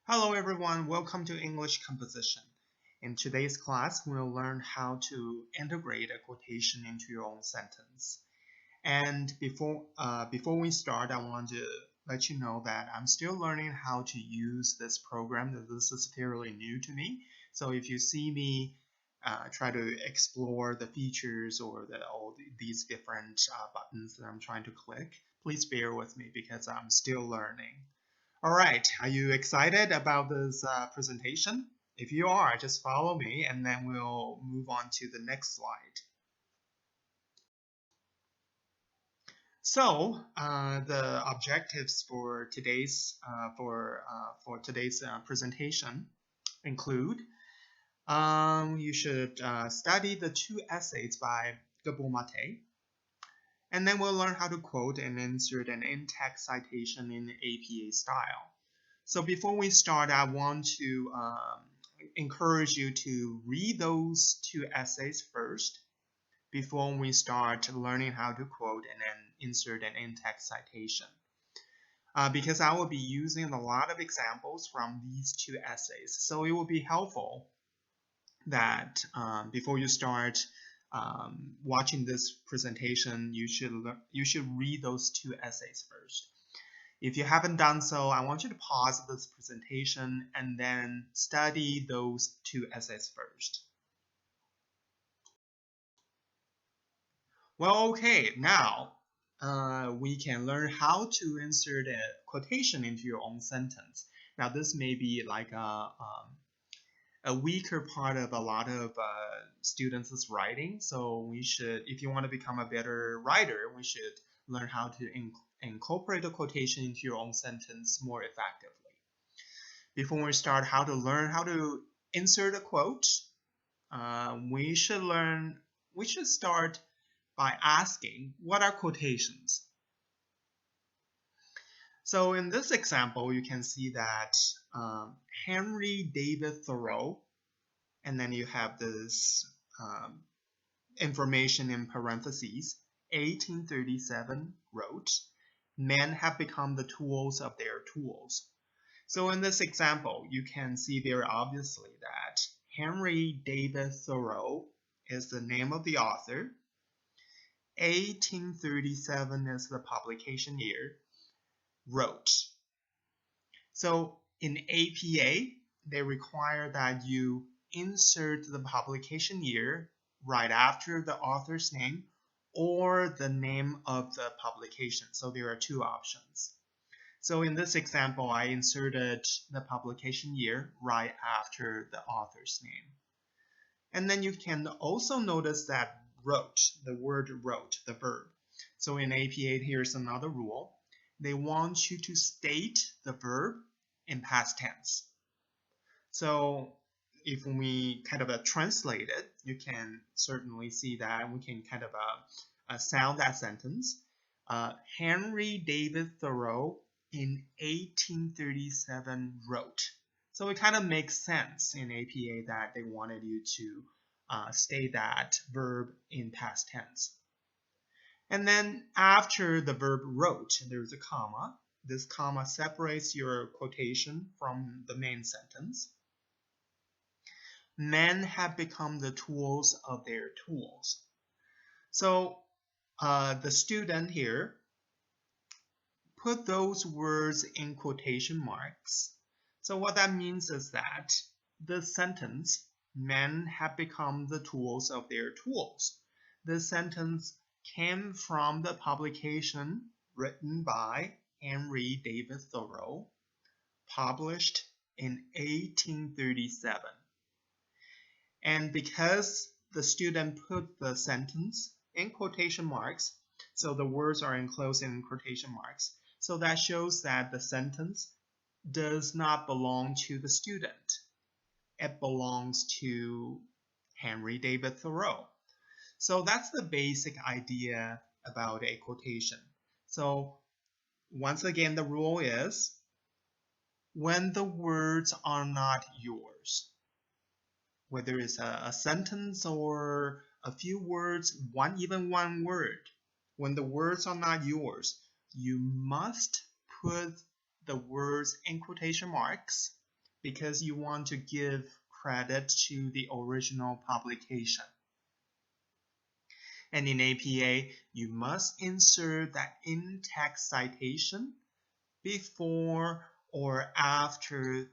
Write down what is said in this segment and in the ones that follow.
Hello everyone, welcome to English Composition. In today's class, we'll learn how to integrate a quotation into your own sentence. And before we start, I want to let you know that I'm still learning how to use this program. This is fairly new to me. So if you see me try to explore the features or these different buttons that I'm trying to click, please bear with me because I'm still learning. All right, are you excited about this presentation? If you are, just follow me and then we'll move on to the next slide. So the objectives for today's presentation include you should study the two essays by Mate, and then we'll learn how to quote and insert an in-text citation in APA style. So before we start, I want to encourage you to read those two essays first before we start learning how to quote and then insert an in-text citation. Because I will be using a lot of examples from these two essays. So it will be helpful that before you start watching this presentation, you should read those two essays first. If you haven't done so, I want you to pause this presentation and then study those two essays first. Well, okay, now we can learn how to insert a quotation into your own sentence. Now, this may be like a weaker part of a lot of students' writing. So we should, if you want to become a better writer, we should learn how to incorporate a quotation into your own sentence more effectively. Before we start how to learn how to insert a quote, we should start by asking, what are quotations? So in this example, you can see that Henry David Thoreau, and then you have this information in parentheses, 1837 wrote, men have become the tools of their tools. So in this example, you can see very obviously that Henry David Thoreau is the name of the author. 1837 is the publication year. Wrote. So in APA, they require that you insert the publication year right after the author's name or the name of the publication. So there are two options. So in this example, I inserted the publication year right after the author's name. And then you can also notice that wrote, the word wrote, the verb. So in APA, here's another rule. They want you to state the verb in past tense. So if we kind of translate it, you can certainly see that we can kind of sound that sentence. Henry David Thoreau in 1837 wrote. So it kind of makes sense in APA that they wanted you to state that verb in past tense. And then after the verb wrote, there's a comma. This comma separates your quotation from the main sentence. Men have become the tools of their tools. So the student here put those words in quotation marks. So what that means is that the sentence, men have become the tools of their tools. The sentence came from the publication written by Henry David Thoreau, published in 1837. And because the student put the sentence in quotation marks, so the words are enclosed in quotation marks, so that shows that the sentence does not belong to the student. It belongs to Henry David Thoreau. So that's the basic idea about a quotation. So once again, the rule is when the words are not yours, whether it's a sentence or a few words, even one word, when the words are not yours, you must put the words in quotation marks because you want to give credit to the original publication. And in APA, you must insert that in-text citation before or after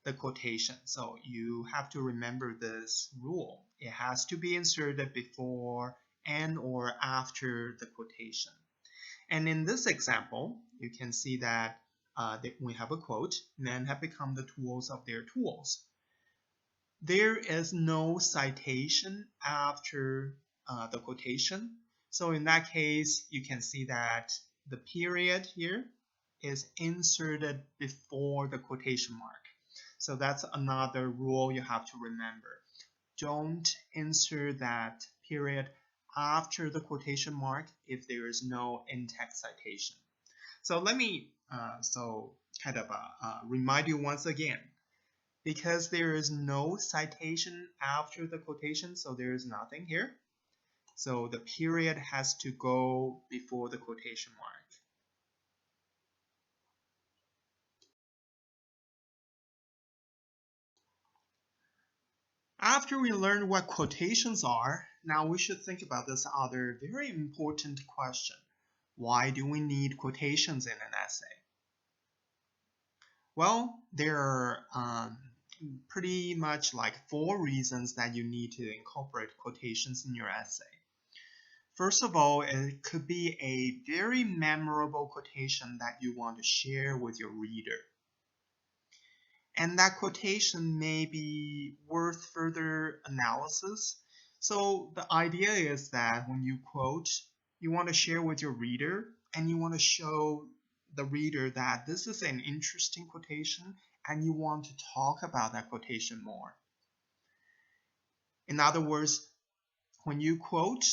the quotation. So you have to remember this rule. It has to be inserted before and or after the quotation. And in this example, you can see that we have a quote, men have become the tools of their tools. There is no citation after the quotation. So in that case, you can see that the period here is inserted before the quotation mark. So that's another rule you have to remember. Don't insert that period after the quotation mark if there is no in-text citation. So let me remind you once again. Because there is no citation after the quotation, so there is nothing here. So the period has to go before the quotation mark. After we learned what quotations are, now we should think about this other very important question. Why do we need quotations in an essay? Well, there are pretty much like 4 reasons that you need to incorporate quotations in your essay. First of all, it could be a very memorable quotation that you want to share with your reader. And that quotation may be worth further analysis. So the idea is that when you quote, you want to share with your reader and you want to show the reader that this is an interesting quotation and you want to talk about that quotation more. In other words, when you quote,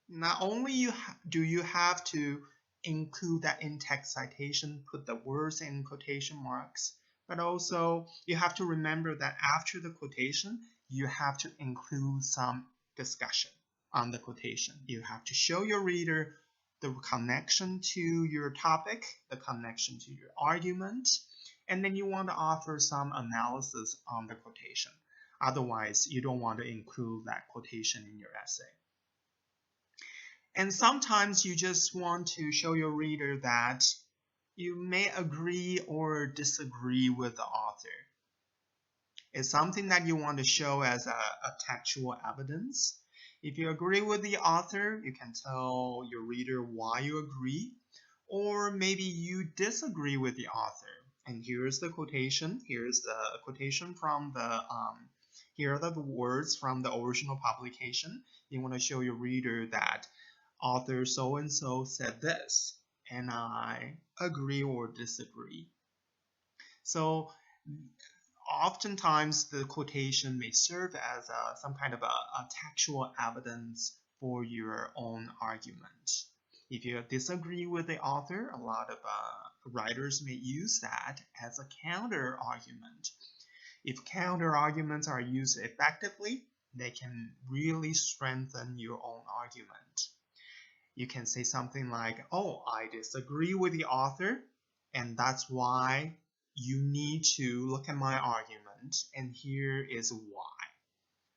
not only do you have to include that in-text citation, put the words in quotation marks, but also you have to remember that after the quotation, you have to include some discussion on the quotation. You have to show your reader the connection to your topic, the connection to your argument, and then you want to offer some analysis on the quotation. Otherwise, you don't want to include that quotation in your essay. And sometimes you just want to show your reader that you may agree or disagree with the author. It's something that you want to show as a textual evidence. If you agree with the author, you can tell your reader why you agree, or maybe you disagree with the author. And here's the quotation. Here's the quotation from here are the words from the original publication. You want to show your reader that author so-and-so said this, and I agree or disagree. So oftentimes the quotation may serve as some kind of a textual evidence for your own argument. If you disagree with the author, a lot of writers may use that as a counter argument. If counter arguments are used effectively, they can really strengthen your own argument. You can say something like, oh, I disagree with the author, and that's why you need to look at my argument, and here is why.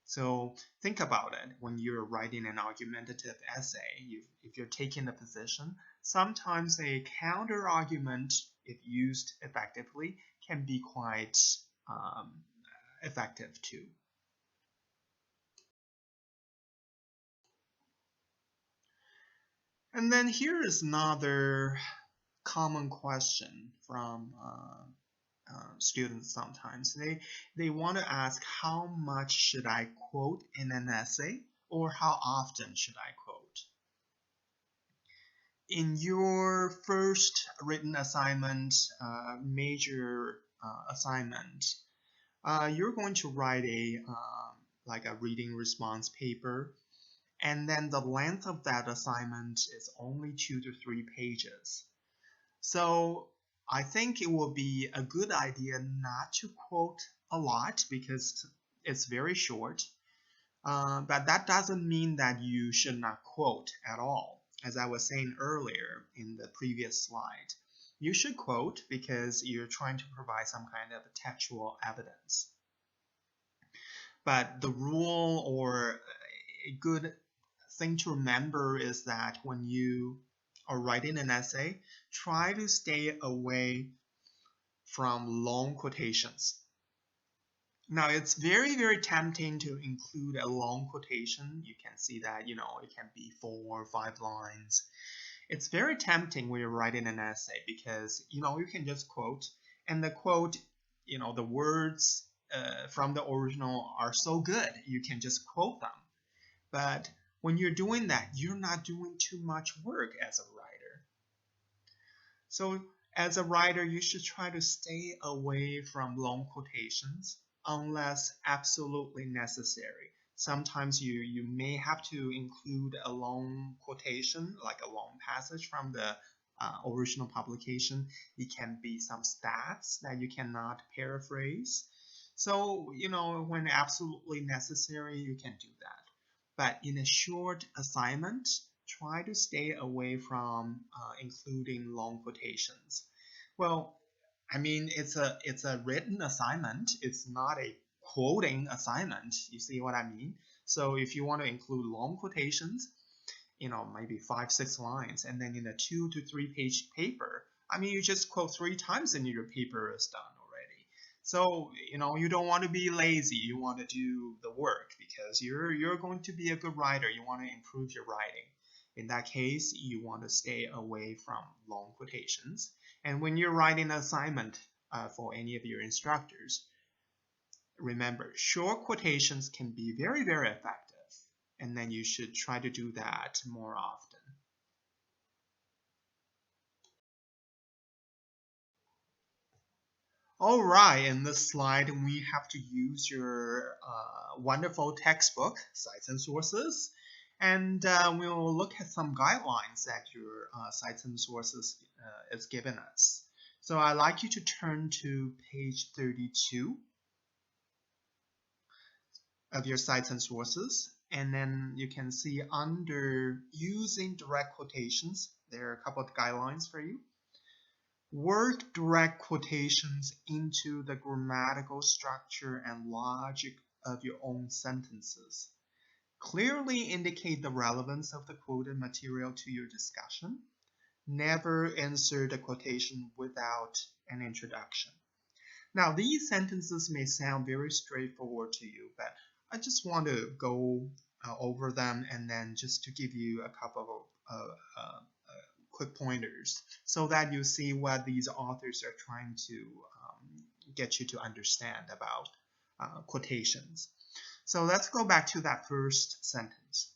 So think about it when you're writing an argumentative essay. If you're taking a position, sometimes a counter argument, if used effectively, can be quite effective too. And then here is another common question from students sometimes. They want to ask, how much should I quote in an essay, or how often should I quote? In your first written assignment, major assignment, you're going to write like a reading response paper, and then the length of that assignment is only 2 to 3 pages. So I think it will be a good idea not to quote a lot because it's very short. But that doesn't mean that you should not quote at all. As I was saying earlier in the previous slide, you should quote because you're trying to provide some kind of textual evidence. But the rule or a good thing to remember is that when you are writing an essay, try to stay away from long quotations. Now, it's very, very tempting to include a long quotation. You can see that, it can be 4 or 5 lines. It's very tempting when you're writing an essay because, you can just quote, and the quote, the words from the original are so good, you can just quote them. But when you're doing that, you're not doing too much work as a writer. So as a writer, you should try to stay away from long quotations unless absolutely necessary. Sometimes you may have to include a long quotation, like a long passage from the original publication. It can be some stats that you cannot paraphrase. So, when absolutely necessary, you can do that. But in a short assignment, try to stay away from including long quotations. Well, I mean, it's a written assignment. It's not a quoting assignment. You see what I mean? So if you want to include long quotations, maybe 5, 6 lines, and then in a 2 to 3 page paper, I mean, you just quote 3 times and your paper is done already. So, you don't want to be lazy. You want to do the work because you're going to be a good writer. You want to improve your writing. In that case, you want to stay away from long quotations. And when you're writing an assignment for any of your instructors, remember, short quotations can be very, very effective. And then you should try to do that more often. All right, in this slide, we have to use your wonderful textbook, Cites and Sources, and we'll look at some guidelines that your Cites and Sources is given us. So I'd like you to turn to page 32 of your Cites and Sources, and then you can see under using direct quotations, there are a couple of guidelines for you. Work direct quotations into the grammatical structure and logic of your own sentences. Clearly indicate the relevance of the quoted material to your discussion. Never insert a quotation without an introduction. Now, these sentences may sound very straightforward to you, but I just want to go over them and then just to give you a couple of quick pointers so that you see what these authors are trying to get you to understand about quotations. So let's go back to that first sentence.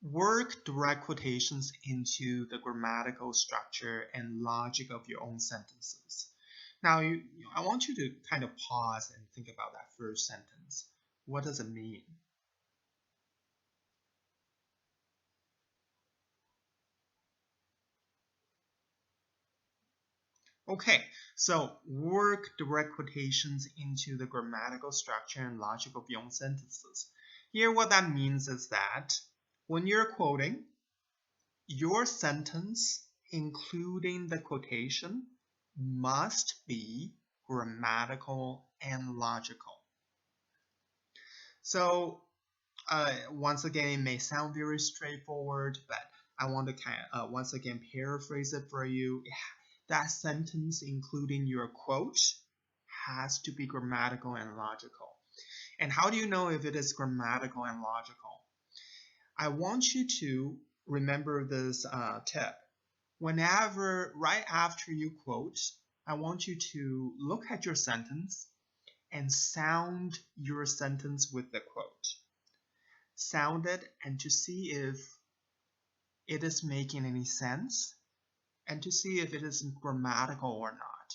Work direct quotations into the grammatical structure and logic of your own sentences. Now, I want you to kind of pause and think about that first sentence. What does it mean? Okay, so work direct quotations into the grammatical structure and logic of your own sentences. Here, what that means is that when you're quoting, your sentence, including the quotation, must be grammatical and logical. So once again, it may sound very straightforward, but I want to once again paraphrase it for you. That sentence, including your quote, has to be grammatical and logical. And how do you know if it is grammatical and logical? I want you to remember this tip. Whenever, right after you quote, I want you to look at your sentence and sound your sentence with the quote. Sound it and to see if it is making any sense and to see if it is grammatical or not.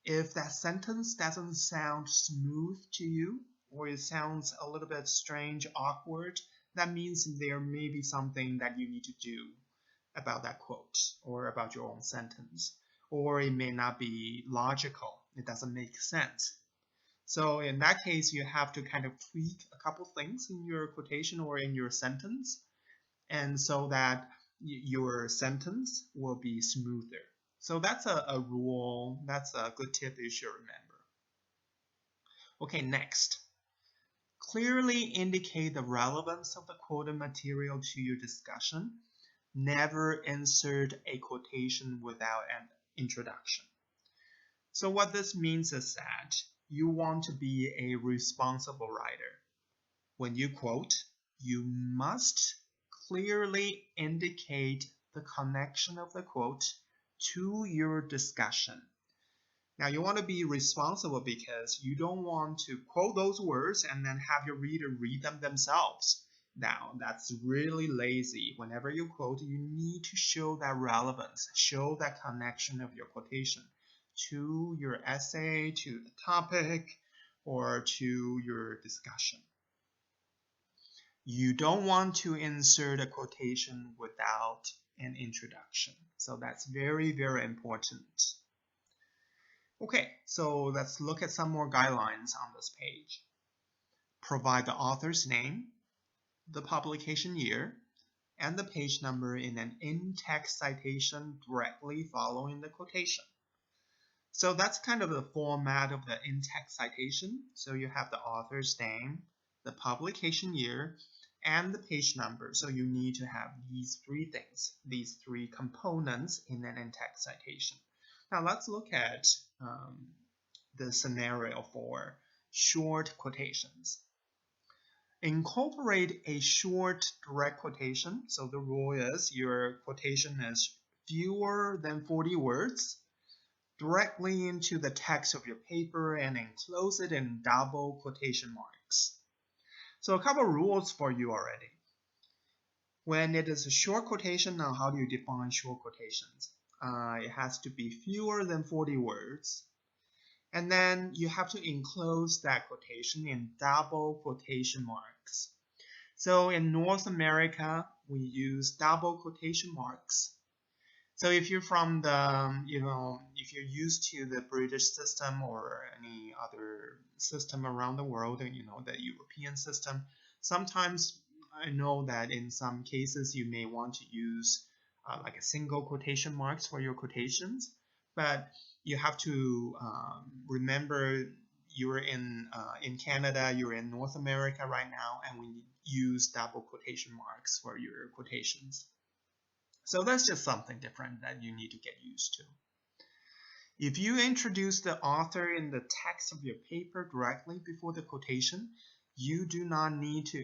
If that sentence doesn't sound smooth to you, or it sounds a little bit strange, awkward, that means there may be something that you need to do about that quote or about your own sentence. Or it may not be logical. It doesn't make sense. So in that case, you have to kind of tweak a couple things in your quotation or in your sentence, and so that your sentence will be smoother. So that's a rule, that's a good tip you should remember. Okay, next. Clearly indicate the relevance of the quoted material to your discussion. Never insert a quotation without an introduction. So what this means is that you want to be a responsible writer. When you quote, you must clearly indicate the connection of the quote to your discussion. Now, you want to be responsible because you don't want to quote those words and then have your reader read them themselves. Now, that's really lazy. Whenever you quote, you need to show that relevance, show that connection of your quotation to your essay, to the topic, or to your discussion. You don't want to insert a quotation without an introduction. So that's very, very important. Okay, so let's look at some more guidelines on this page. Provide the author's name, the publication year, and the page number in an in-text citation directly following the quotation. So that's kind of the format of the in-text citation. So you have the author's name, the publication year, and the page number. So you need to have these three things, these three components in an in-text citation. Now let's look at the scenario for short quotations. Incorporate a short direct quotation. So the rule is your quotation is fewer than 40 words directly into the text of your paper and enclose it in double quotation marks. So a couple of rules for you already. When it is a short quotation, now how do you define short quotations? It has to be fewer than 40 words. And then you have to enclose that quotation in double quotation marks. So in North America, we use double quotation marks. So if you're from the, if you're used to the British system or any other system around the world, the European system, sometimes I know that in some cases you may want to use like a single quotation marks for your quotations, but you have to remember you're in Canada, you're in North America right now, and we use double quotation marks for your quotations. So that's just something different that you need to get used to. If you introduce the author in the text of your paper directly before the quotation, you do not need to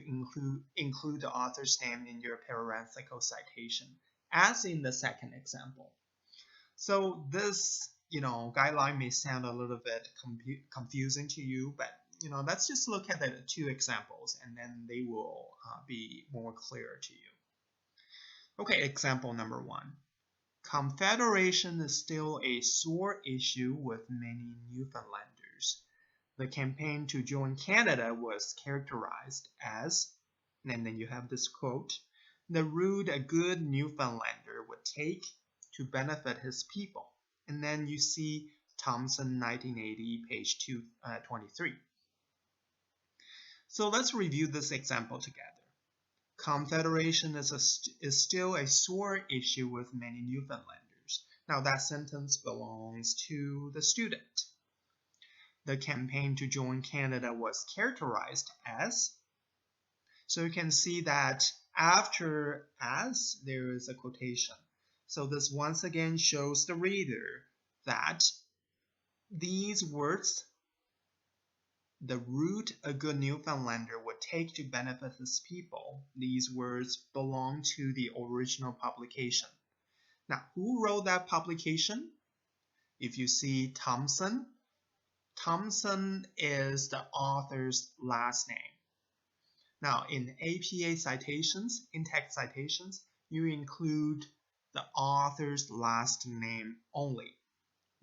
include the author's name in your parenthetical citation, as in the second example. So this, guideline may sound a little bit confusing to you, but let's just look at the two examples, and then they will be more clear to you. Okay, example number 1. Confederation is still a sore issue with many Newfoundlanders. The campaign to join Canada was characterized as, and then you have this quote, the route a good Newfoundlander would take to benefit his people. And then you see Thompson, 1980, page 223. So let's review this example together. Confederation is still a sore issue with many Newfoundlanders. Now that sentence belongs to the student. The campaign to join Canada was characterized as. So you can see that after as, there is a quotation. So this once again shows the reader that these words, the route a good Newfoundlander would take to benefit his people, these words belong to the original publication. Now, who wrote that publication? If you see Thompson, Thompson is the author's last name. Now, in APA citations, in-text citations, you include the author's last name only.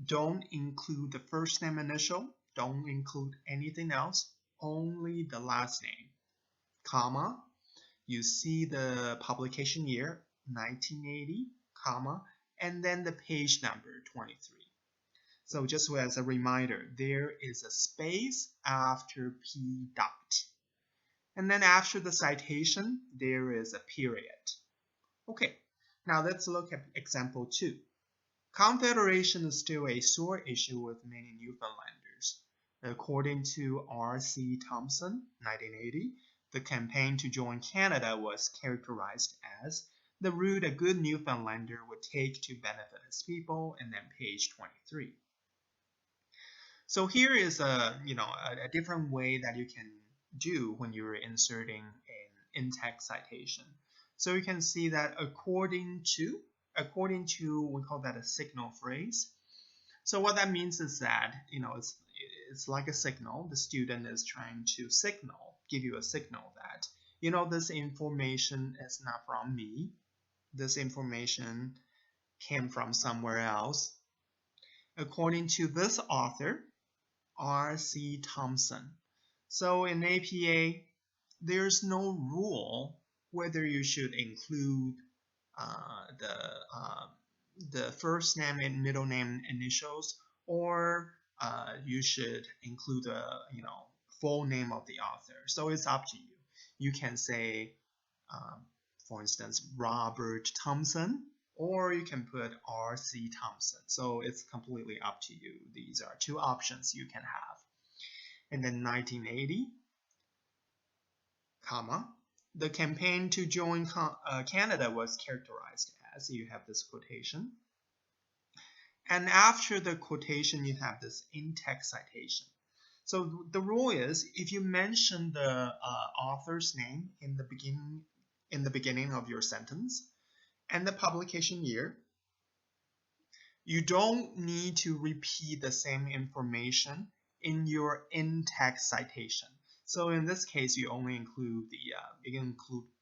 Don't include the first name initial. Don't include anything else. Only the last name. Comma. You see the publication year, 1980, comma, and then the page number, 23. So just as a reminder, there is a space after P dot. And then after the citation, there is a period. Okay, Now let's look at example 2. Confederation is still a sore issue with many Newfoundlanders. According to R.C. Thompson, 1980, the campaign to join Canada was characterized as the route a good Newfoundlander would take to benefit his people, and then page 23. So here is a different way that you can do when you're inserting an in-text citation. So you can see that according to, we call that a signal phrase. So what that means is that, it's like a signal. The student is trying to give you a signal that, this information is not from me. This information came from somewhere else. According to this author, R.C. Thompson. So in APA, there's no rule whether you should include the first name and middle name initials, or you should include the full name of the author. So it's up to you. You can say, for instance, Robert Thompson, or you can put R.C. Thompson. So it's completely up to you. These are two options you can have. And then 1980, comma, the campaign to join Canada was characterized as, you have this quotation. And after the quotation, you have this in-text citation. So the rule is, if you mention the author's name in the beginning of your sentence and the publication year, you don't need to repeat the same information in your in-text citation. So in this case, you only include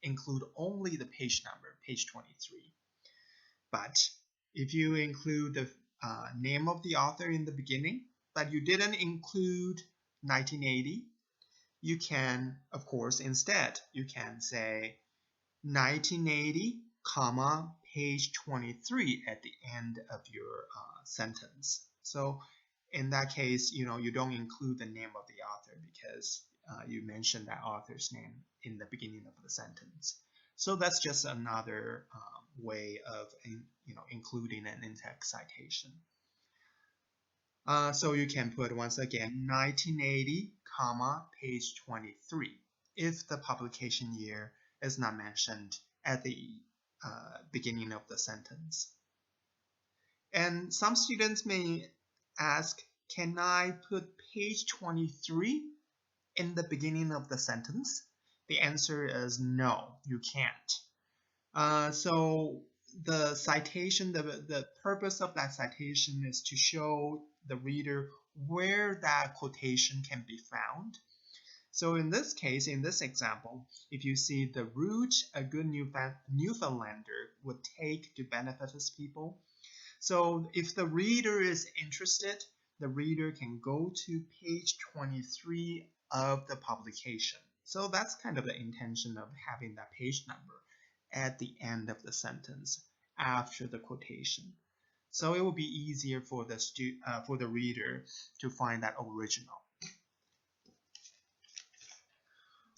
include only the page number, page 23. But if you include the name of the author in the beginning, but you didn't include 1980, you can, of course, instead, you can say 1980, comma, page 23 at the end of your sentence. So in that case, you don't include the name of the author because you mentioned that author's name in the beginning of the sentence. So that's just another way of including an in-text citation. So you can put, once again, 1980, comma, page 23, if the publication year is not mentioned at the beginning of the sentence. And some students may ask, can I put page 23 in the beginning of the sentence? The answer is no, you can't. So the citation, the purpose of that citation is to show the reader where that quotation can be found. So in this case, in this example, if you see the route a good Newfoundlander would take to benefit his people, so if the reader is interested, the reader can go to page 23 of the publication. So that's kind of the intention of having that page number at the end of the sentence after the quotation. So it will be easier for the reader to find that original.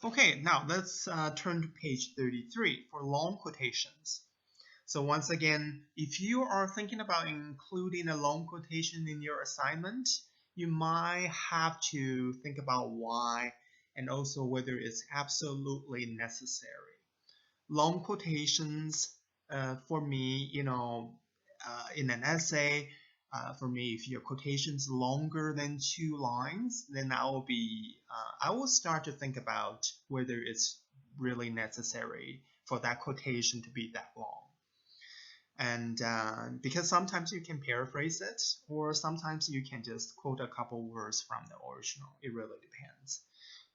Okay, now let's turn to page 33 for long quotations. So once again, if you are thinking about including a long quotation in your assignment, you might have to think about why and also whether it's absolutely necessary. Long quotations, for me, in an essay, for me, if your quotation is longer than 2 lines, then I will start to think about whether it's really necessary for that quotation to be that long. And because sometimes you can paraphrase it, or sometimes you can just quote a couple words from the original. It really depends.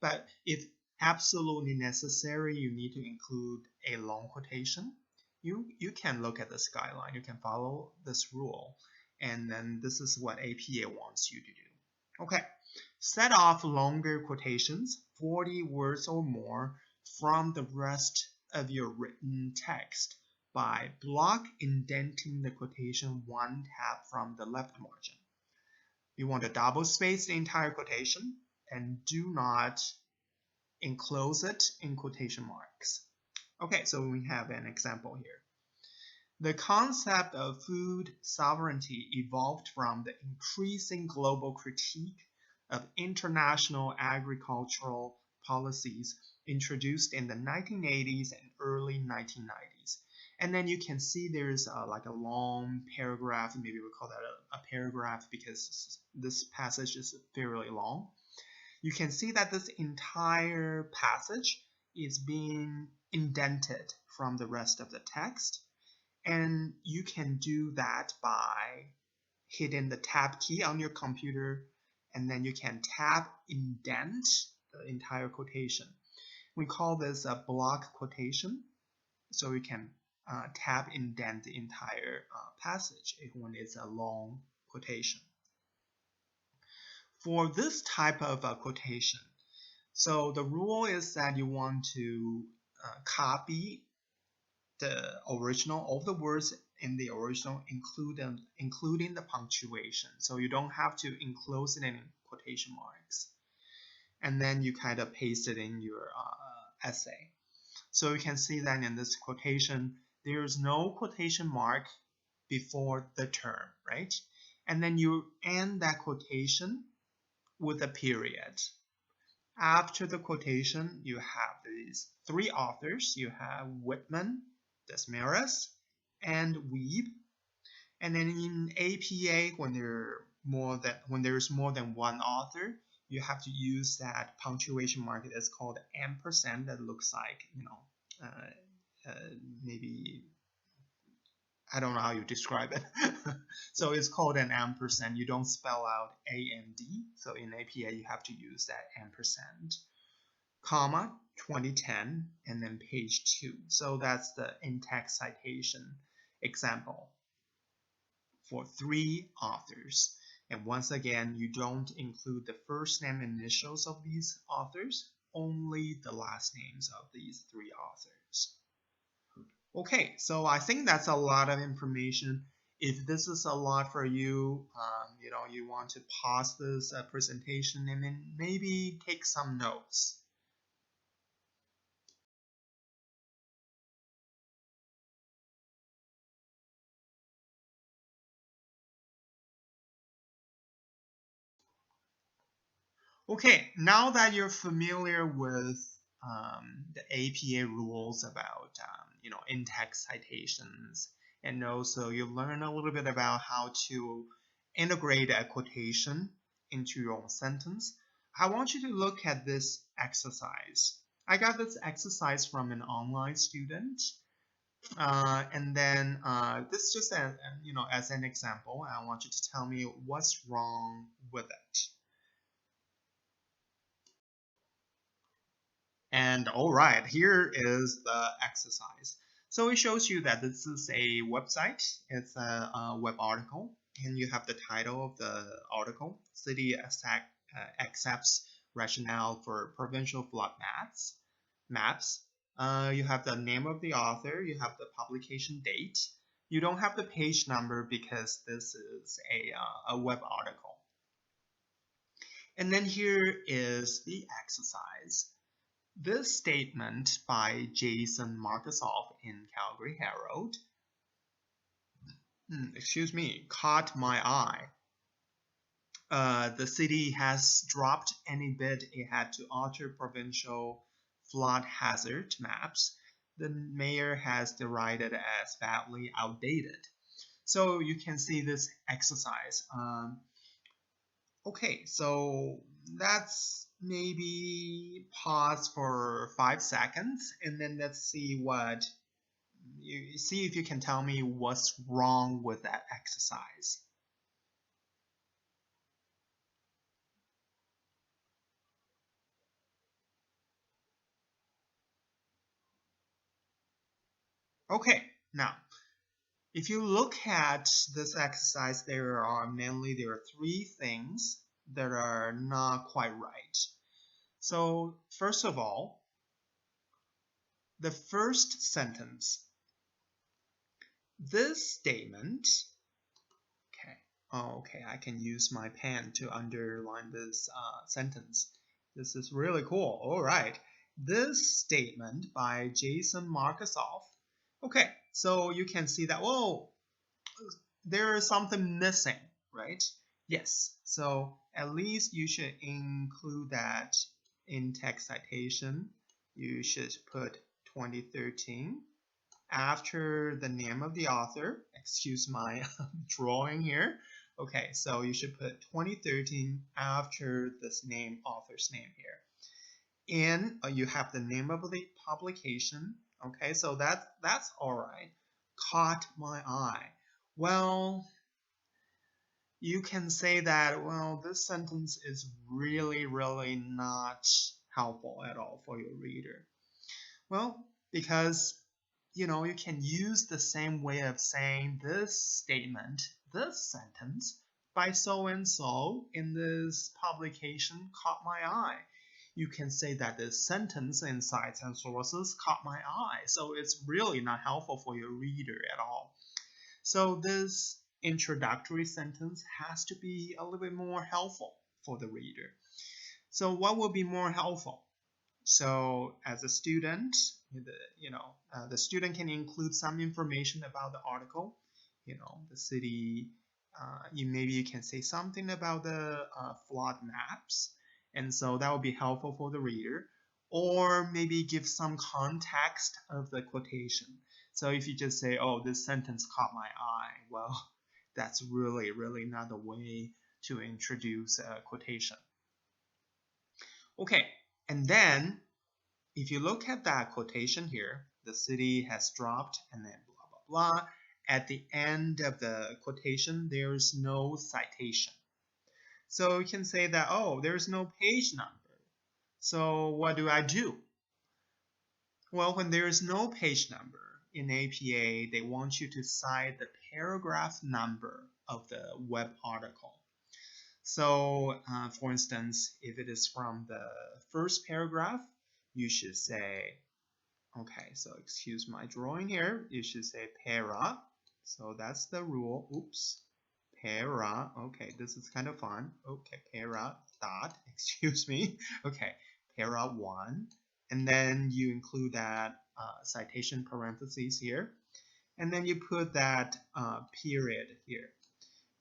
But if absolutely necessary, you need to include a long quotation, you can look at this guideline. You can follow this rule. And then this is what APA wants you to do. Okay, set off longer quotations, 40 words or more, from the rest of your written text by block indenting the quotation 1 tab from the left margin. You want to double space the entire quotation and do not enclose it in quotation marks. Okay, so we have an example here. The concept of food sovereignty evolved from the increasing global critique of international agricultural policies introduced in the 1980s and early 1990s. And then you can see there's like a long paragraph, maybe we'll call that a paragraph because this passage is fairly long. You can see that this entire passage is being indented from the rest of the text. And you can do that by hitting the tab key on your computer, and then you can tab indent the entire quotation. We call this a block quotation. So you can tab indent the entire passage when it's a long quotation. For this type of quotation, so the rule is that you want to copy the original, all the words in the original, including the punctuation. So you don't have to enclose it in quotation marks. And then you kind of paste it in your essay. So you can see that in this quotation, there's no quotation mark before the term, right? And then you end that quotation with a period. After the quotation, you have these three authors. You have Whitman, Desmarais, and Weeb. And then in APA, when there's more than one author, you have to use that punctuation mark that's called ampersand that looks like, maybe, I don't know how you describe it. So it's called an ampersand. You don't spell out AND. So in APA, you have to use that ampersand, comma, 2010, and then page 2. So that's the in-text citation example for 3 authors. And once again, you don't include the first name initials of these authors, only the last names of these 3 authors. Okay, so I think that's a lot of information. If this is a lot for you, you want to pause this presentation and then maybe take some notes. Okay, now that you're familiar with the APA rules about in-text citations, and also you learn a little bit about how to integrate a quotation into your own sentence, I want you to look at this exercise. I got this exercise from an online student, and then this just as an example. I want you to tell me what's wrong with it. And all right, here is the exercise. So it shows you that this is a website. It's a web article, and you have the title of the article: City accepts rationale for provincial flood maps. You have the name of the author. You have the publication date. You don't have the page number because this is a web article. And then here is the exercise. This statement by Jason Markusoff in Calgary Herald, caught my eye. The city has dropped any bid it had to alter provincial flood hazard maps. The mayor has derided as badly outdated. So you can see this exercise. Okay, so that's maybe pause for 5 seconds, and then let's see what you see if you can tell me what's wrong with that exercise. Okay, now if you look at this exercise, there are 3 things that are not quite right. So first of all, the first sentence, this statement, okay, I can use my pen to underline this sentence. This is really cool. All right, this statement by Jason Markusoff Okay, so you can see that, whoa, there is something missing, right? Yes, so at least you should include that in text citation. You should put 2013 after the name of the author. Excuse my drawing here. Okay, so you should put 2013 after this name, author's name here. And you have the name of the publication. Okay, so that's all right. Caught my eye. Well, you can say that, well, this sentence is really, really not helpful at all for your reader. Well, because you can use the same way of saying this statement, this sentence, by so and so in this publication caught my eye. You can say that this sentence in Cites and Sources caught my eye. So it's really not helpful for your reader at all. So this introductory sentence has to be a little bit more helpful for the reader. So what will be more helpful? So as a student, the student can include some information about the article, the city. Maybe you can say something about the flood maps, and so that will be helpful for the reader. Or maybe give some context of the quotation. So if you just say, "Oh, this sentence caught my eye," well, that's really, really not the way to introduce a quotation. Okay, and then if you look at that quotation here, the city has dropped and then blah, blah, blah. At the end of the quotation, there's no citation. So you can say that, oh, there's no page number. So what do I do? Well, when there is no page number in APA, they want you to cite the paragraph number of the web article. So, for instance, if it is from the first paragraph, you should say, okay, so excuse my drawing here, you should say para. So that's the rule. Oops, para. Okay, this is kind of fun. Okay, para dot, excuse me. Okay, para 1. And then you include that citation parentheses here. And then you put that period here.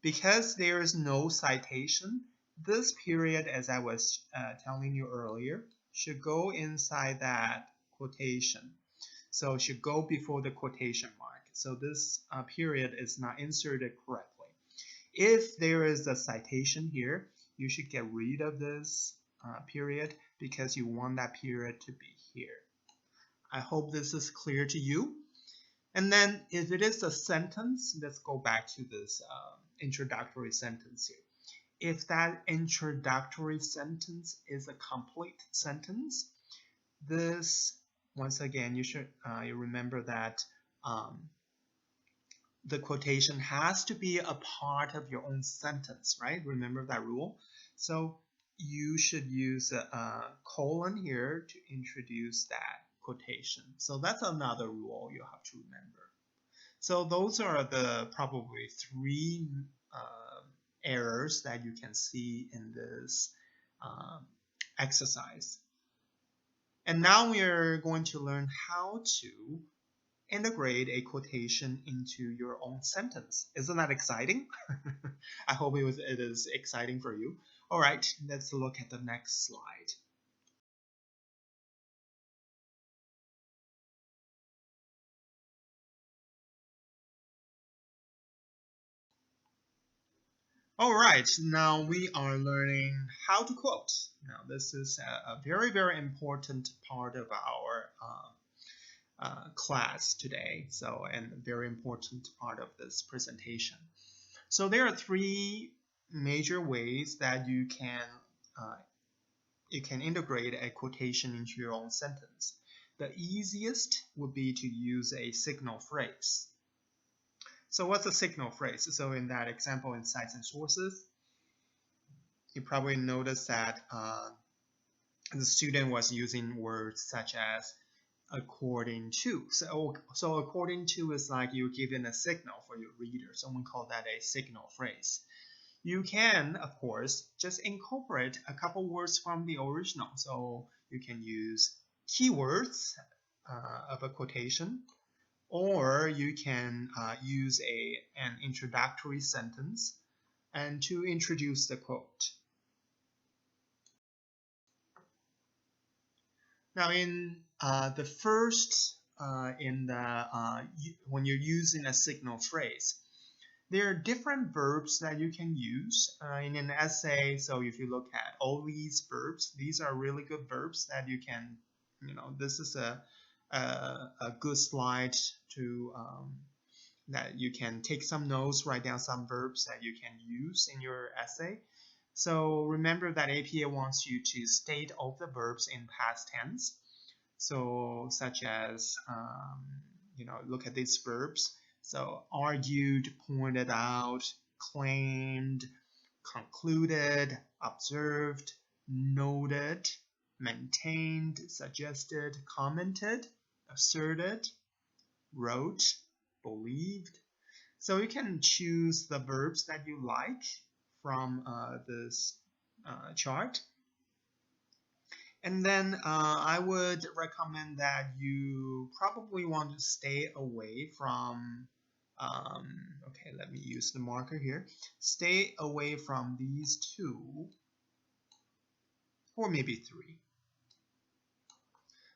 Because there is no citation, this period, as I was telling you earlier, should go inside that quotation. So it should go before the quotation mark. So this period is not inserted correctly. If there is a citation here, you should get rid of this period because you want that period to be here. I hope this is clear to you. And then if it is a sentence, let's go back to this introductory sentence here. If that introductory sentence is a complete sentence, this, once again, you remember that the quotation has to be a part of your own sentence, right? Remember that rule? So you should use a colon here to introduce that quotation. So that's another rule you have to remember. So those are the probably 3 errors that you can see in this exercise. And now we are going to learn how to integrate a quotation into your own sentence. Isn't that exciting? I hope it is exciting for you. All right, let's look at the next slide. All right, now we are learning how to quote. Now this is a very, very important part of our class today, and a very important part of this presentation. So there are 3 major ways that you can integrate a quotation into your own sentence. The easiest would be to use a signal phrase. So what's a signal phrase? So in that example in Cites and Sources, you probably noticed that the student was using words such as according to. So according to is like you're giving a signal for your reader. So we call that a signal phrase. You can, of course, just incorporate a couple words from the original. So you can use keywords of a quotation, or you can use an introductory sentence and to introduce the quote. Now, in the first, when you're using a signal phrase, there are different verbs that you can use in an essay. So if you look at all these verbs, these are really good verbs that you can, this is a good slide to that you can take some notes, write down some verbs that you can use in your essay. So remember that APA wants you to state all the verbs in past tense. So such as, look at these verbs. So argued, pointed out, claimed, concluded, observed, noted, maintained, suggested, commented, asserted, wrote, believed. So you can choose the verbs that you like from this chart. And then I would recommend that you probably want to stay away from, okay, let me use the marker here. Stay away from these two, or maybe three.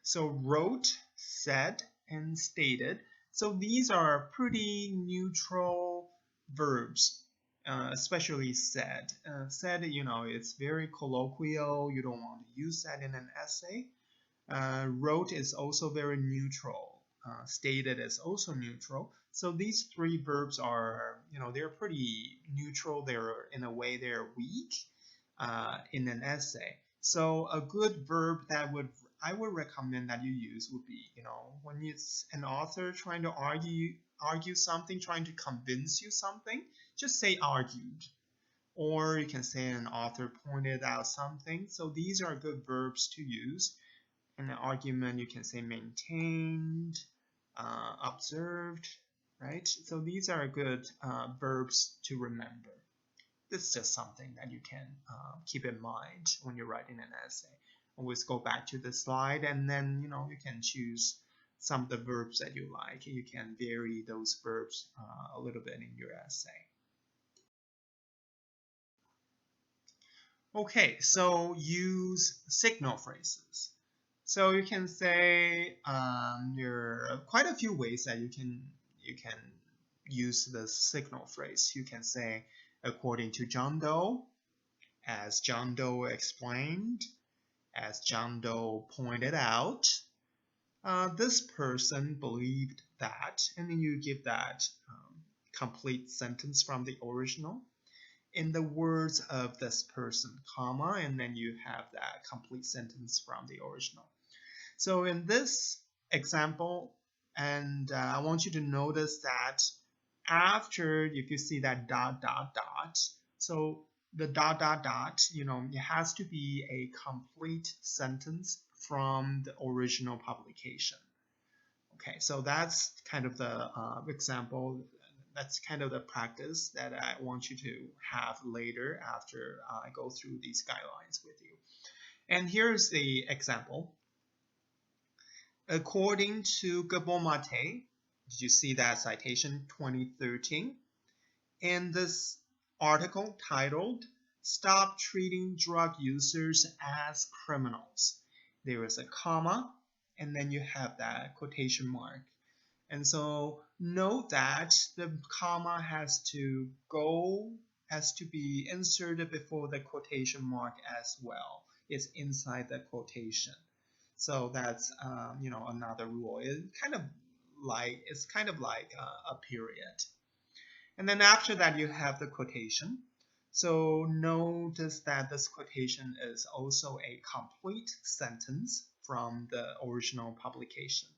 So wrote, said, and stated. So these are pretty neutral verbs, especially said. Said, it's very colloquial. You don't want to use that in an essay. Wrote is also very neutral. Stated is also neutral. So these three verbs are, they're pretty neutral. In a way, they're weak in an essay. So a good verb that I would recommend that you use would be, when it's an author trying to argue something, trying to convince you something, just say argued. Or you can say an author pointed out something. So these are good verbs to use. In an argument, you can say maintained, observed, right? So these are good verbs to remember. This is just something that you can keep in mind when you're writing an essay. Always go back to the slide, and then you can choose some of the verbs that you like. You can vary those verbs a little bit in your essay. Okay, so use signal phrases. So you can say there are quite a few ways that you can use the signal phrase. You can say, according to John Doe, as John Doe explained, as John Doe pointed out, this person believed that, and then you give that complete sentence from the original in the words of this person, comma, and then you have that complete sentence from the original. So in this example, and I want you to notice that after, if you see that dot, dot, dot, so the dot, dot, dot, it has to be a complete sentence from the original publication. Okay, so that's kind of the example. That's kind of the practice that I want you to have later after I go through these guidelines with you. And here's the example. According to Gabon-Mate, did you see that citation 2013? In this article titled, Stop Treating Drug Users as Criminals, there is a comma, and then you have that quotation mark. And so note that the comma has to be inserted before the quotation mark as well. It's inside the quotation. So that's another rule. It's kind of like a period. And then after that you have the quotation. So notice that this quotation is also a complete sentence from the original publication.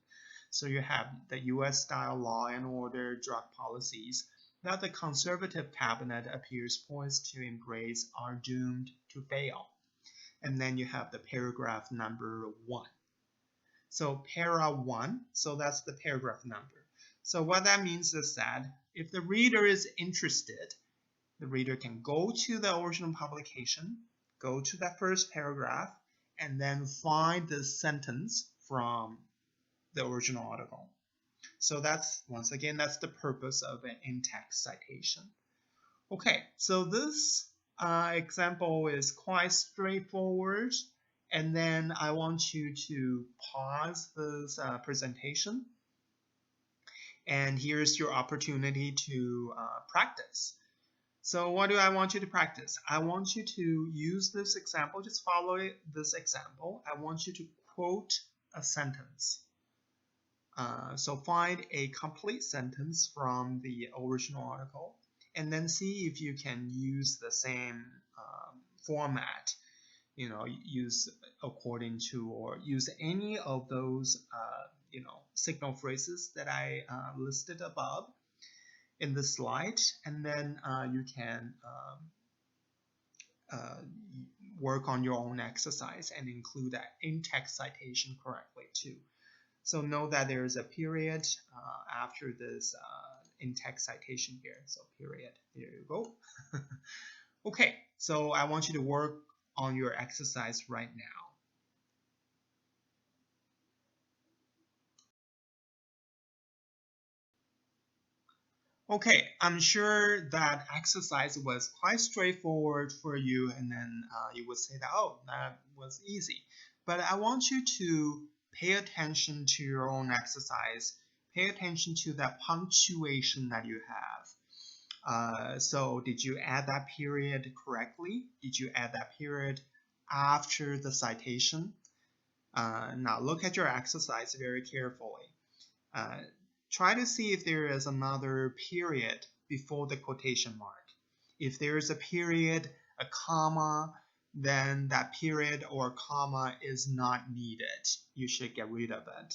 So you have the US style law and order drug policies that the conservative cabinet appears poised to embrace are doomed to fail. And then you have the paragraph number 1. So para 1, so that's the paragraph number. So what that means is that if the reader is interested, the reader can go to the original publication, go to that first paragraph, and then find the sentence from the original article. So that's, once again, that's the purpose of an in-text citation. Okay, so this example is quite straightforward. And then I want you to pause this presentation. And here's your opportunity to practice. So what do I want you to practice? I want you to use this example, just follow this example. I want you to quote a sentence. So find a complete sentence from the original article, and then see if you can use the same format, use according to, or use any of those, signal phrases that I listed above in the slide, and then you can work on your own exercise and include that in-text citation correctly too. So know that there is a period after this in-text citation here. So period, there you go. Okay, so I want you to work on your exercise right now. Okay, I'm sure that exercise was quite straightforward for you, and then you would say that, oh, that was easy. But I want you to pay attention to your own exercise. Pay attention to that punctuation that you have. So did you add that period correctly? Did you add that period after the citation? Now look at your exercise very carefully. Try to see if there is another period before the quotation mark. If there is a period, a comma, then that period or comma is not needed. You should get rid of it.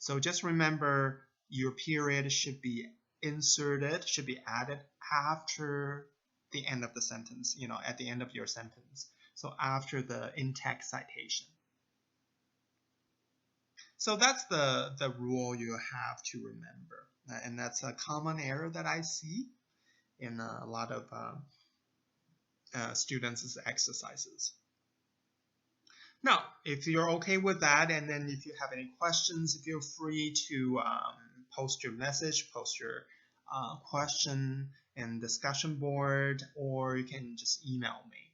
So just remember, your period should be inserted, should be added after the end of the sentence, at the end of your sentence. So after the in-text citation. So that's the rule you have to remember. And that's a common error that I see in a lot of students' exercises. Now, if you're okay with that, and then if you have any questions, feel free to post your message, post your question in discussion board, or you can just email me.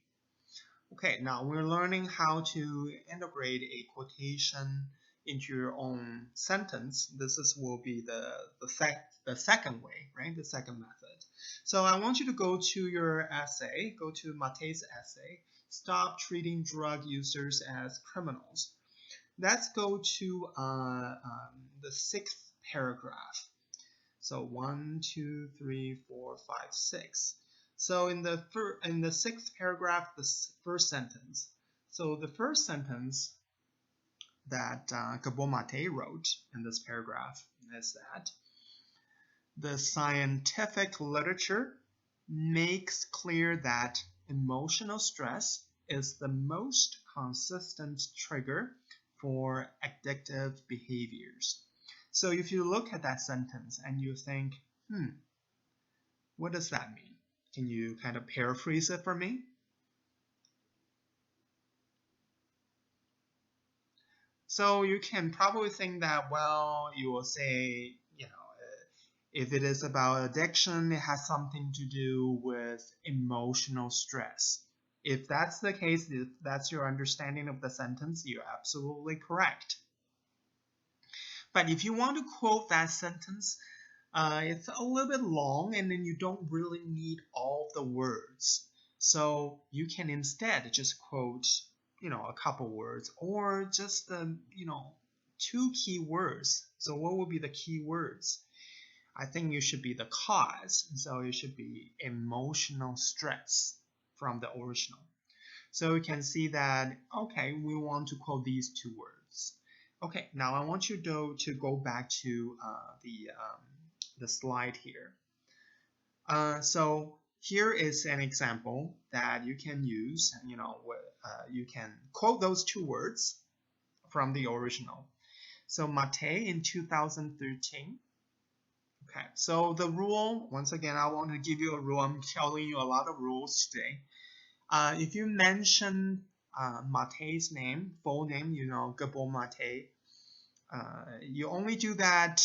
Okay, now we're learning how to integrate a quotation into your own sentence. This will be the second way, right? The second method. So I want you to go to your essay, go to Matei's essay, Stop Treating Drug Users as Criminals. Let's go to the 6th paragraph. So 1, 2, 3, 4, 5, 6. So in the 6th paragraph, the first sentence. So the first sentence that Gabor Mate wrote in this paragraph is that the scientific literature makes clear that emotional stress is the most consistent trigger for addictive behaviors. So if you look at that sentence and you think, what does that mean? Can you kind of paraphrase it for me? So you can probably think that, well, you will say, if it is about addiction, it has something to do with emotional stress. If that's the case, if that's your understanding of the sentence, you're absolutely correct. But if you want to quote that sentence, it's a little bit long, and then you don't really need all the words. So you can instead just quote, a couple words, or just the, 2 key words. So what would be the key words? I think it should be the cause. So it should be emotional stress from the original. So you can see that, okay, we want to quote these 2 words. Okay, now I want you to go back to the slide here. So here is an example that you can use. You can quote those 2 words from the original. So Mate in 2013. Okay, so the rule, once again, I want to give you a rule. I'm telling you a lot of rules today. If you mention Mate's name, full name, Gabor Mate, you only do that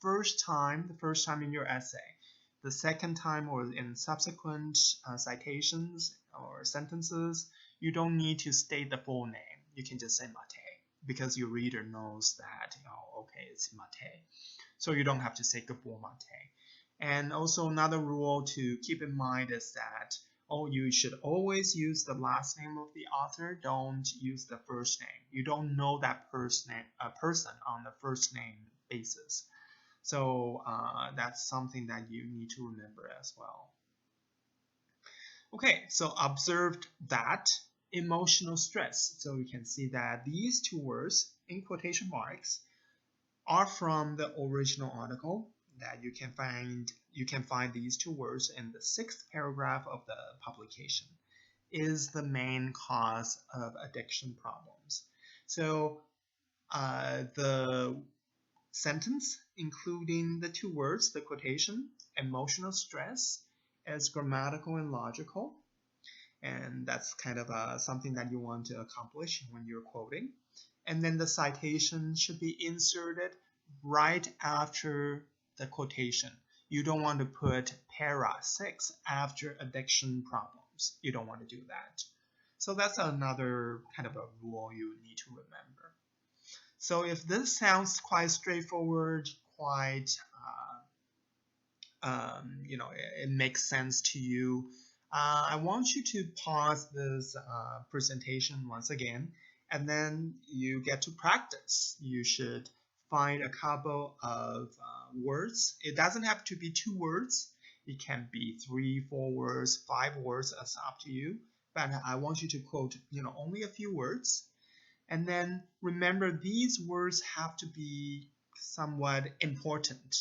first time in your essay. The second time or in subsequent citations or sentences, you don't need to state the full name. You can just say Mate, because your reader knows that, oh, okay, it's Mate. So you don't have to say Gabor Mate. And also another rule to keep in mind is that you should always use the last name of the author. Don't use the first name. You don't know that person on the first name basis. So that's something that you need to remember as well. Okay, so observed that emotional stress. So you can see that these two words in quotation marks are from the original article. That you can find these two words in the 6th paragraph of the publication. Is the main cause of addiction problems. So the sentence, including the two words, the quotation, emotional stress, is grammatical and logical. And that's kind of something that you want to accomplish when you're quoting. And then the citation should be inserted right after the quotation. You don't want to put para 6 after addiction problems. You don't want to do that. So that's another kind of a rule you need to remember. So if this sounds quite straightforward, quite, it makes sense to you, I want you to pause this presentation once again, and then you get to practice. You should find a couple of words. It doesn't have to be 2 words. It can be 3, 4 words, 5 words. It's up to you. But I want you to quote, only a few words. And then remember, these words have to be somewhat important.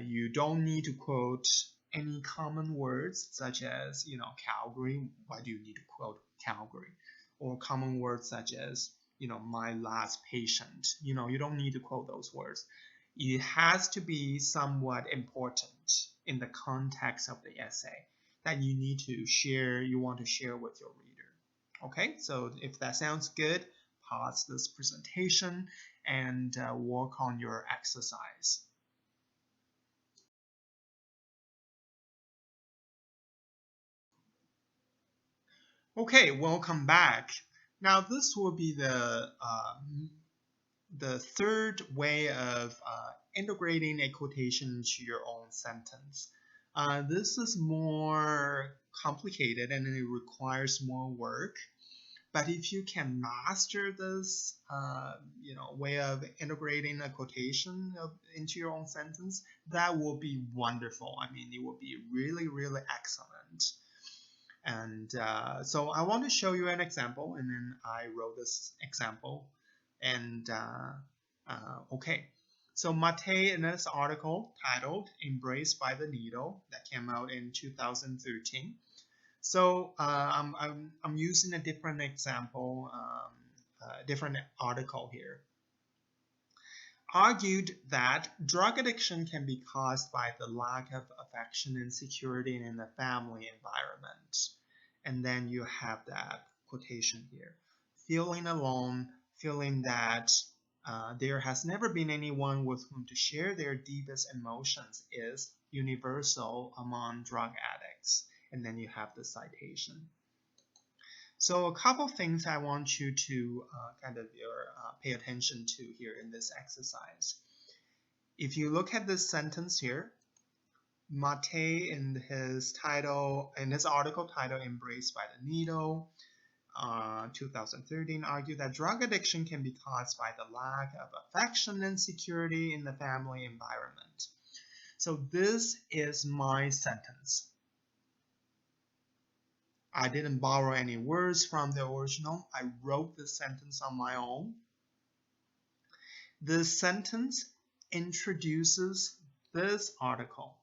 You don't need to quote any common words such as, Calgary. Why do you need to quote Calgary? Or common words such as, my last patient. You don't need to quote those words. It has to be somewhat important in the context of the essay that you want to share with your reader. Okay, so if that sounds good, pause this presentation and work on your exercise. Okay, welcome back. Now this will be the third way of integrating a quotation into your own sentence. This is more complicated and it requires more work. But if you can master this, way of integrating a quotation into your own sentence, that will be wonderful. I mean, it will be really, really excellent. And so I want to show you an example, and then I wrote this example. And okay, so Mate in this article titled "Embraced by the Needle" that came out in 2013. So I'm using a different example, different article here. Argued that drug addiction can be caused by the lack of affection and security in the family environment. And then you have that quotation here. Feeling alone, feeling that there has never been anyone with whom to share their deepest emotions is universal among drug addicts. And then you have the citation. So a couple things I want you to pay attention to here in this exercise. If you look at this sentence here, Mate in his article titled "Embraced by the Needle," 2013, argued that drug addiction can be caused by the lack of affection and security in the family environment. So this is my sentence. I didn't borrow any words from the original. I wrote this sentence on my own. This sentence introduces this article.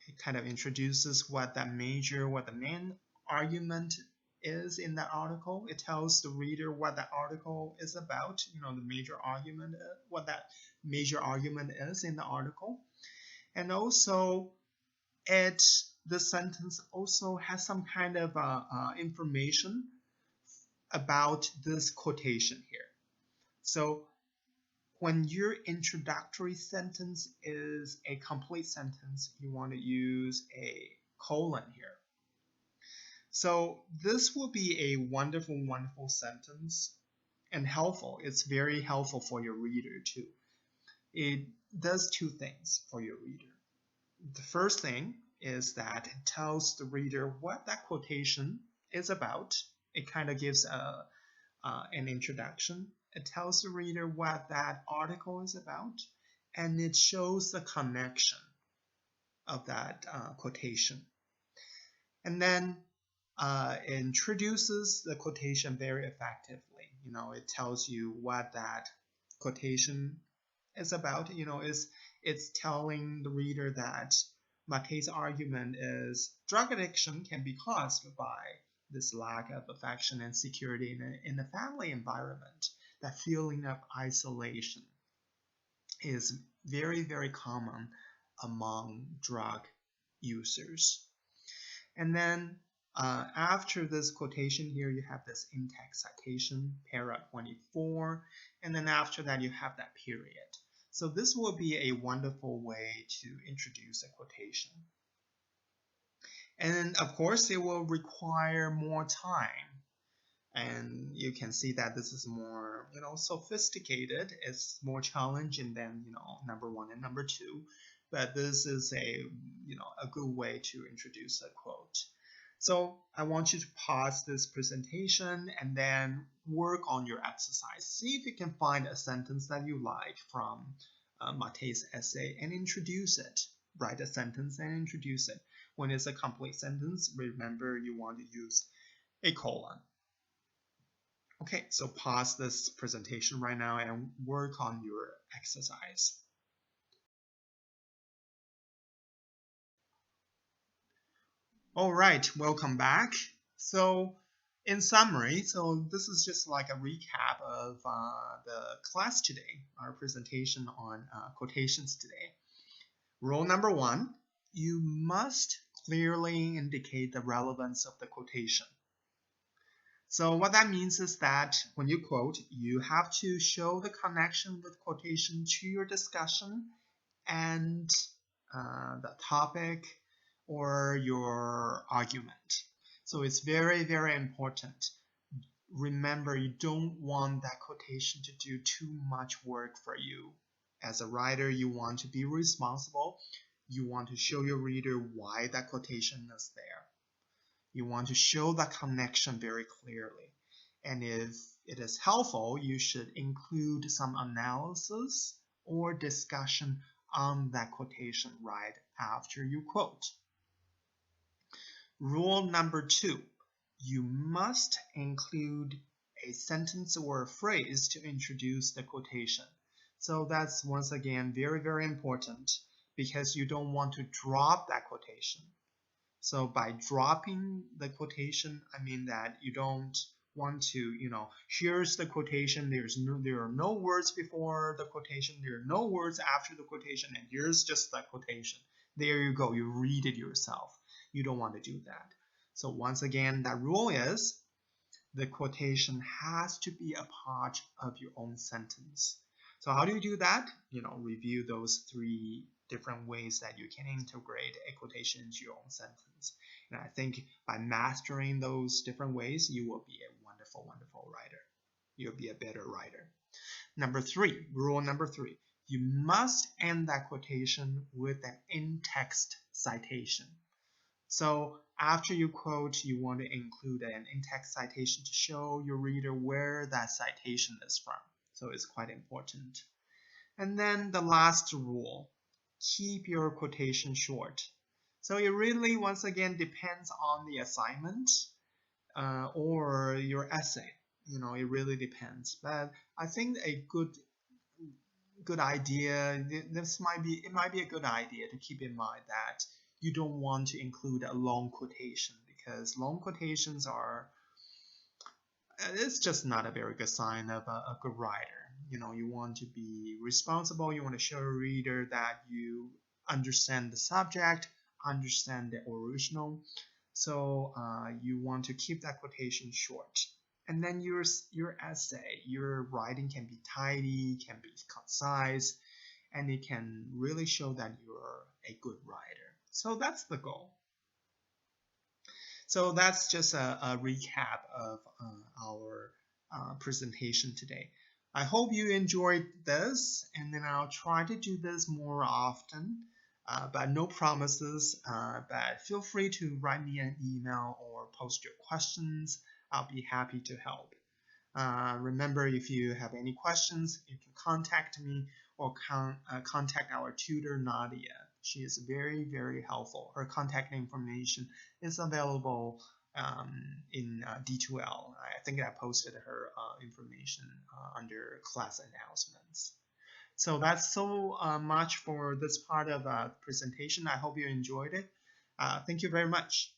It kind of introduces what the main argument is in that article. It tells the reader what that article is about, the major argument, what that major argument is in the article. And also the sentence also has some kind of information about this quotation here. So when your introductory sentence is a complete sentence, you want to use a colon here. So this will be a wonderful, wonderful sentence and helpful. It's very helpful for your reader too. It does two things for your reader. The first thing is that it tells the reader what that quotation is about. It kind of gives an introduction. It tells the reader what that article is about, and it shows the connection of that quotation. And then introduces the quotation very effectively. It tells you what that quotation is about. It's telling the reader that Mackay's argument is drug addiction can be caused by this lack of affection and security in the family environment. That feeling of isolation is very, very common among drug users. And then after this quotation here, you have this in-text citation, paragraph 24, and then after that you have that period. So this will be a wonderful way to introduce a quotation. And of course, it will require more time. And you can see that this is more, sophisticated. It's more challenging than, number one and number two. But this is a good way to introduce a quote. So I want you to pause this presentation and then work on your exercise. See if you can find a sentence that you like from Matei's essay and introduce it. Write a sentence and introduce it. When it's a complete sentence, remember you want to use a colon. Okay, so pause this presentation right now and work on your exercise. All right, welcome back. So in summary, this is just like a recap of the class today, our presentation on quotations today. Rule number 1, you must clearly indicate the relevance of the quotation. So what that means is that when you quote, you have to show the connection with quotation to your discussion and the topic or your argument. So it's very, very important. Remember, you don't want that quotation to do too much work for you. As a writer, you want to be responsible. You want to show your reader why that quotation is there. You want to show that connection very clearly. And if it is helpful, you should include some analysis or discussion on that quotation right after you quote. Rule number 2, you must include a sentence or a phrase to introduce the quotation. So that's once again very, very important because you don't want to drop that quotation. So by dropping the quotation, I mean that you don't want to, here's the quotation, there are no words before the quotation, there are no words after the quotation, and here's just the quotation. There you go, you read it yourself. You don't want to do that. So once again, that rule is the quotation has to be a part of your own sentence. So how do you do that? Review those 3 different ways that you can integrate a quotation into your own sentence. And I think by mastering those different ways, you will be a wonderful, wonderful writer. You'll be a better writer. Rule number 3, you must end that quotation with an in-text citation. So after you quote, you want to include an in-text citation to show your reader where that citation is from. So it's quite important. And then the last rule, keep your quotation short. So it really, once again, depends on the assignment or your essay. It really depends. But I think a good idea, it might be a good idea to keep in mind that you don't want to include a long quotation because long quotations it's just not a very good sign of a good writer. You want to be responsible. You want to show a reader that you understand the subject, understand the original. So you want to keep that quotation short. And then your essay, your writing can be tidy, can be concise, and it can really show that you're a good writer. So that's the goal. So that's just a recap of our presentation today. I hope you enjoyed this, and then I'll try to do this more often, but no promises. But feel free to write me an email or post your questions. I'll be happy to help. Remember, if you have any questions, you can contact me or contact our tutor, Nadia. She is very, very helpful. Her contact information is available in D2L. I think I posted her information under class announcements. So that's so much for this part of the presentation. I hope you enjoyed it. Thank you very much.